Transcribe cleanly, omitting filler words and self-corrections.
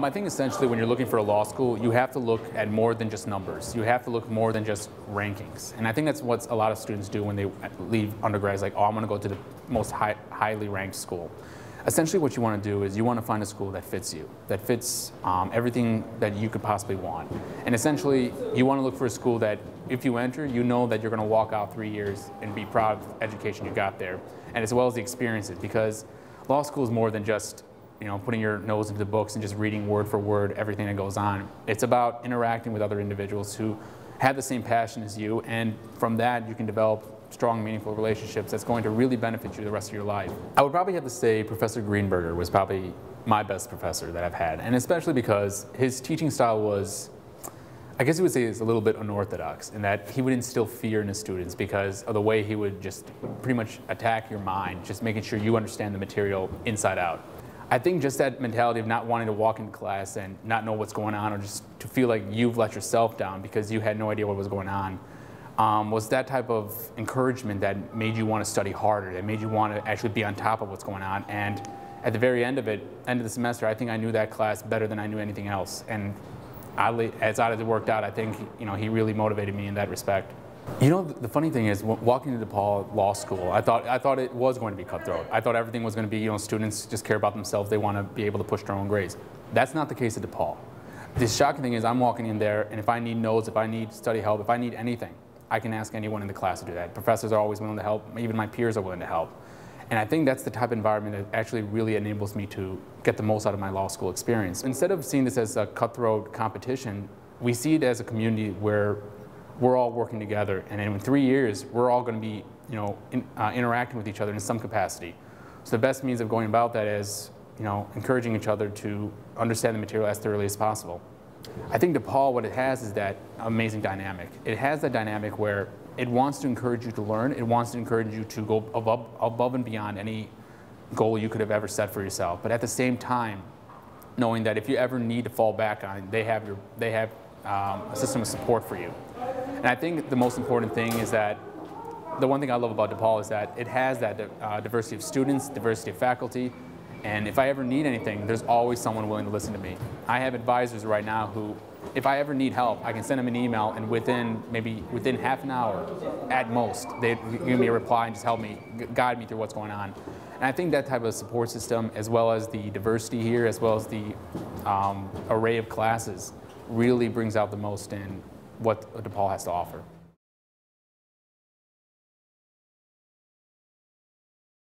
I think essentially when you're looking for a law school, you have to look at more than just numbers. You have to look more than just rankings. And I think that's what a lot of students do when they leave undergrad. It's like, oh, I'm going to go to the most highly ranked school. Essentially what you want to do is you want to find a school that fits you, that fits everything that you could possibly want. And essentially you want to look for a school that if you enter, you know that you're going to walk out 3 years and be proud of the education you got there, and as well as the experiences, because law school is more than just putting your nose into the books and just reading word for word everything that goes on. It's about interacting with other individuals who have the same passion as you, and from that you can develop strong, meaningful relationships that's going to really benefit you the rest of your life. I would probably have to say Professor Greenberger was probably my best professor that I've had, and especially because his teaching style was, I guess you would say, is a little bit unorthodox in that he would instill fear in his students because of the way he would just pretty much attack your mind, just making sure you understand the material inside out. I think just that mentality of not wanting to walk into class and not know what's going on, or just to feel like you've let yourself down because you had no idea what was going on, was that type of encouragement that made you want to study harder, that made you want to actually be on top of what's going on. And at the very end of the semester, I think I knew that class better than I knew anything else. And as odd as it worked out, I think he really motivated me in that respect. The funny thing is, walking into DePaul Law School, I thought it was going to be cutthroat. I thought everything was going to be, students just care about themselves. They want to be able to push their own grades. That's not the case at DePaul. The shocking thing is, I'm walking in there, and if I need notes, if I need study help, if I need anything, I can ask anyone in the class to do that. Professors are always willing to help. Even my peers are willing to help. And I think that's the type of environment that actually really enables me to get the most out of my law school experience. Instead of seeing this as a cutthroat competition, we see it as a community where we're all working together, and in 3 years, we're all going to be, interacting with each other in some capacity. So the best means of going about that is, encouraging each other to understand the material as thoroughly as possible. I think DePaul, what it has is that amazing dynamic. It has that dynamic where it wants to encourage you to learn. It wants to encourage you to go above and beyond any goal you could have ever set for yourself. But at the same time, knowing that if you ever need to fall back on it, they have a system of support for you. And I think the most important thing is that the one thing I love about DePaul is that it has that diversity of students, diversity of faculty, and if I ever need anything, there's always someone willing to listen to me. I have advisors right now who, if I ever need help, I can send them an email, and within half an hour at most, they give me a reply and just help me, guide me through what's going on. And I think that type of support system, as well as the diversity here, as well as the array of classes, really brings out the most in what DePaul has to offer.